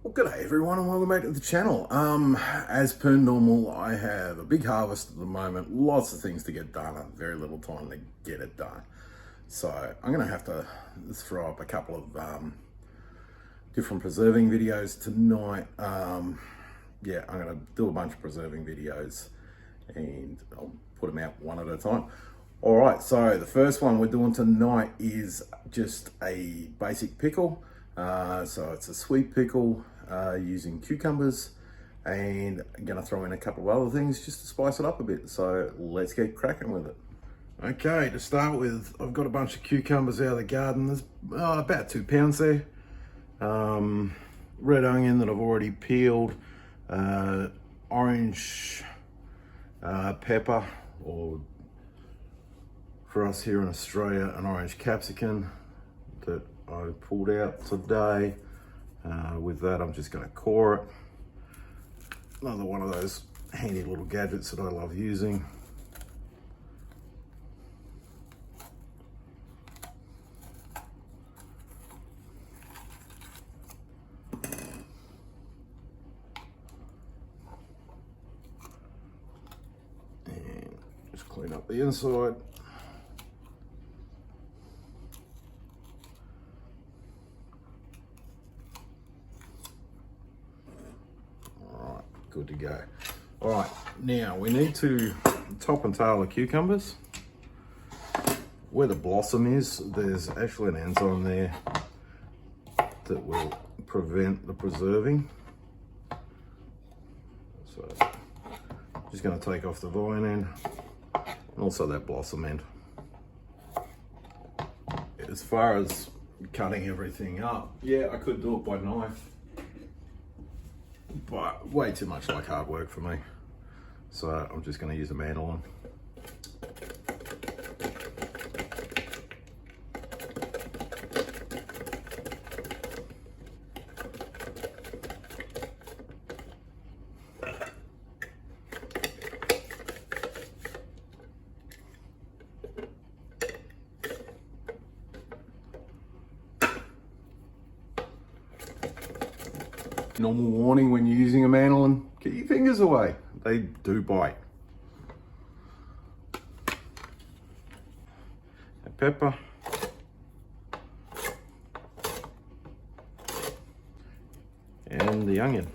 Well, g'day everyone and welcome back to the channel. As per normal, I have a big harvest at the moment, lots of things to get done and very little time to get it done. So I'm gonna have to throw up a couple of different preserving videos tonight. Yeah, I'm gonna do a bunch of preserving videos and I'll put them out one at a time. All right, so the first one we're doing tonight is just a basic pickle. So it's a sweet pickle using cucumbers, and I'm gonna throw in a couple of other things just to spice it up a bit. So let's get cracking with it. Okay, to start with, I've got a bunch of cucumbers out of the garden. There's about 2 pounds there. Red onion that I've already peeled, orange pepper, or for us here in Australia, an orange capsicum that I pulled out today. With that, I'm just going to core it. Another one of those handy little gadgets that I love using. And just clean up the inside. Good to go. All right, now we need to top and tail the cucumbers. Where the blossom is, there's actually an enzyme there that will prevent the preserving. So just going to take off the vine end and also that blossom end. As far as cutting everything up, yeah, I could do it by knife, but way too much like hard work for me. So I'm just going to use a mandolin. Normal warning when you're using a mandolin, get your fingers away. They do bite. A pepper. And the onion.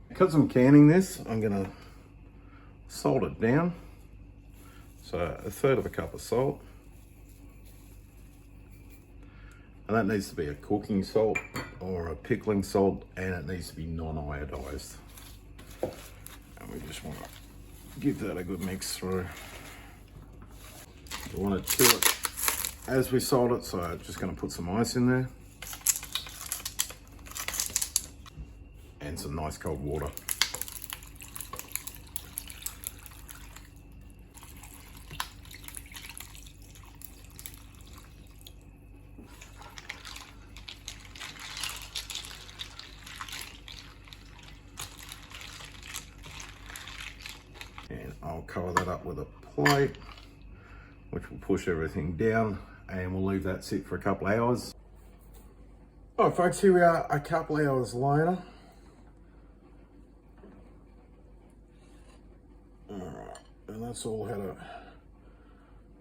Because I'm canning this, I'm gonna salt it down. So 1/3 of a cup of salt. And that needs to be a cooking salt or a pickling salt, and it needs to be non-iodized. And we just want to give that a good mix through. We want to chill it as we salt it, so I'm just going to put some ice in there. And some nice cold water. And I'll cover that up with a plate, which will push everything down, and we'll leave that sit for a couple of hours. All right, folks, here we are a couple of hours later. Alright, and that's all had a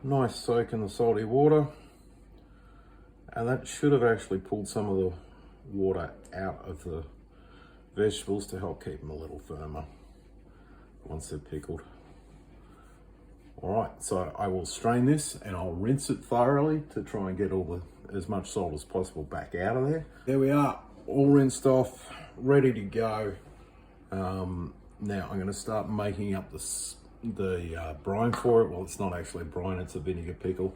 nice soak in the salty water, and that should have actually pulled some of the water out of the vegetables to help keep them a little firmer once they're pickled. Alright, so I will strain this and I'll rinse it thoroughly to try and get as much salt as possible back out of there. There we are, all rinsed off, ready to go. Now I'm going to start making up the brine for it. Well, it's not actually brine, it's a vinegar pickle.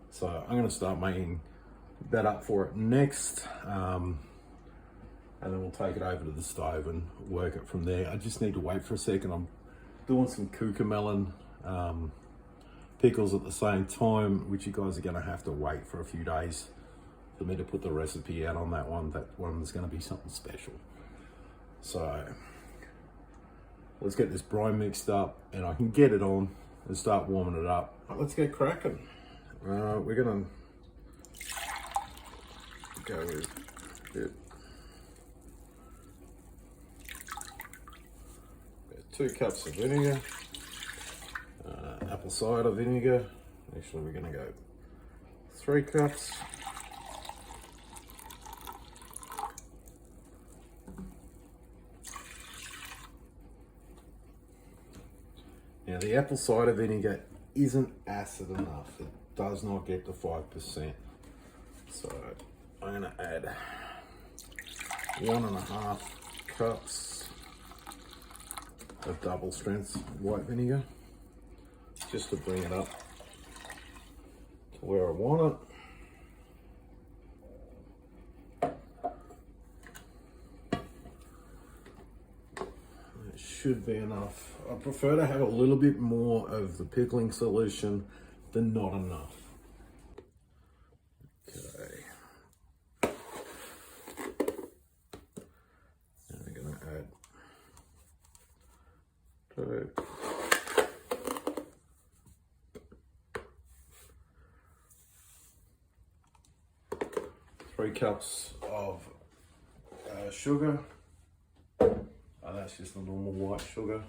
So I'm going to start making that up for it next. And then we'll take it over to the stove and work it from there. I just need to wait for a second. I'm doing some cucamelon pickles at the same time, which you guys are going to have to wait for a few days for me to put the recipe out on that one. That one's going to be something special. So let's get this brine mixed up and I can get it on and start warming it up. Let's get cracking. We're going to go with it. 2 cups of vinegar, apple cider vinegar. Actually, we're going to go 3 cups. Now, the apple cider vinegar isn't acid enough. It does not get to 5%. So I'm going to add 1.5 cups of double strength white vinegar, just to bring it up to where I want it. It should be enough. I prefer to have a little bit more of the pickling solution than not enough. Okay. Now we're going to add 3 cups of sugar. That's just the normal white sugar.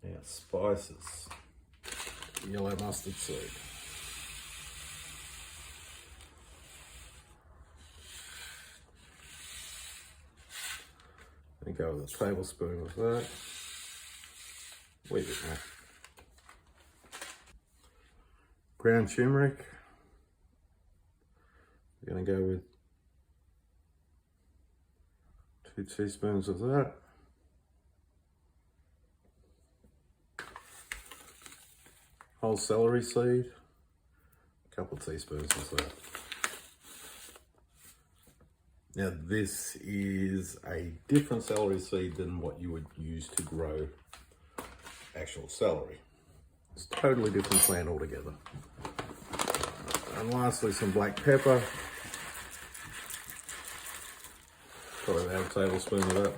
Now spices, yellow mustard seed. And go with a tablespoon of that. Wait a minute. Ground turmeric. We're going to go with 2 teaspoons of that. Whole celery seed. A couple of teaspoons of that. Now this is a different celery seed than what you would use to grow actual celery. It's a totally different plant altogether. And lastly, some black pepper. Probably about a tablespoon of that.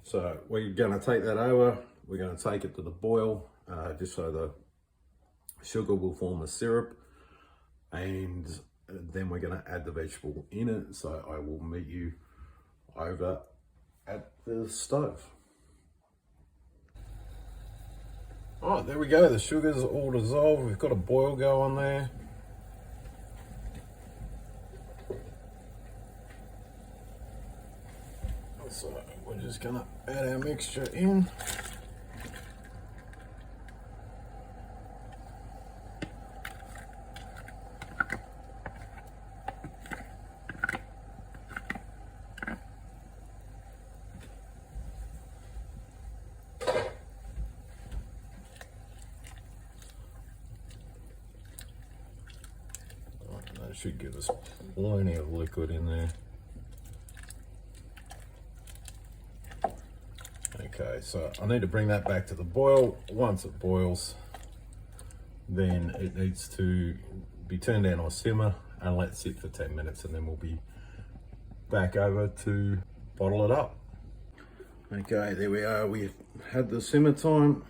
So we're going to take that over. We're going to take it to the boil, just so the sugar will form a syrup. And then we're going to add the vegetable in it. So I will meet you over at the stove. All right, there we go. The sugar's all dissolved. We've got a boil going there. So we're just going to add our mixture in. That should give us plenty of liquid in there. Okay, so I need to bring that back to the boil. Once it boils, then it needs to be turned down on simmer and let sit for 10 minutes, and then we'll be back over to bottle it up. Okay, there we are. We've had the simmer time.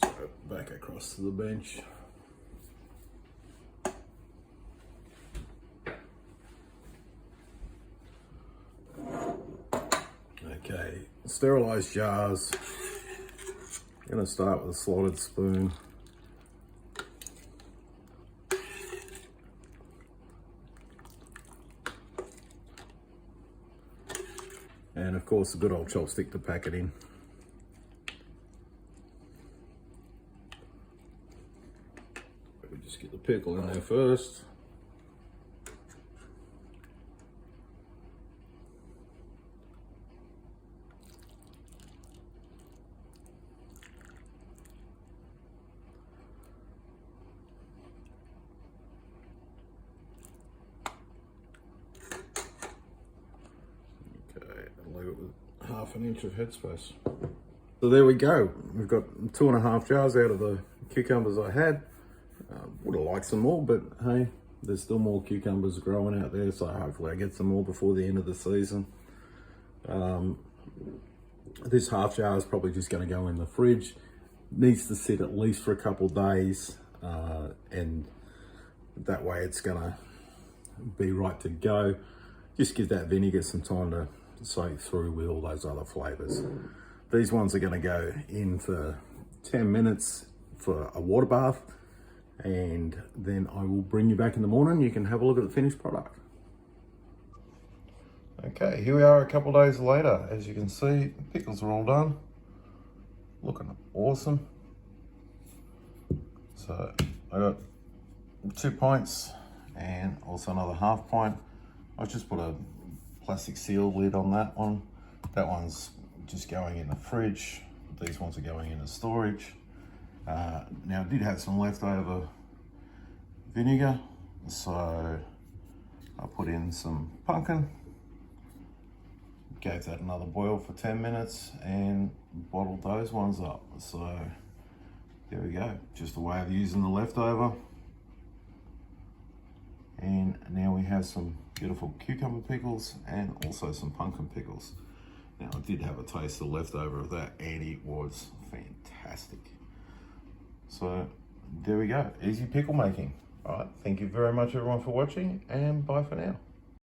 So back across to the bench. Okay, sterilized jars. I'm going to start with a slotted spoon. And of course, a good old chopstick to pack it in. We just get the pickle in there first. half an inch of headspace. So there we go. We've got 2.5 jars out of the cucumbers I had. Would have liked some more, but hey, there's still more cucumbers growing out there, so hopefully I get some more before the end of the season. This half jar is probably just going to go in the fridge. Needs to sit at least for a couple of days, and that way it's going to be right to go. Just give that vinegar some time to soak through with all those other flavors. These ones are going to go in for 10 minutes for a water bath, and then I will bring you back in the morning. You can have a look at the finished product. Okay, here we are a couple of days later. As you can see, the pickles are all done. Looking awesome. So I got 2 pints and also another half pint. I just put a plastic seal lid on that one. That one's just going in the fridge. These ones are going into storage. Now I did have some leftover vinegar, so I put in some pumpkin, gave that another boil for 10 minutes and bottled those ones up. So there we go, just a way of using the leftover. And now we have some beautiful cucumber pickles and also some pumpkin pickles. Now I did have a taste of the leftover of that and it was fantastic. So there we go, easy pickle making. All right, thank you very much everyone for watching, and bye for now.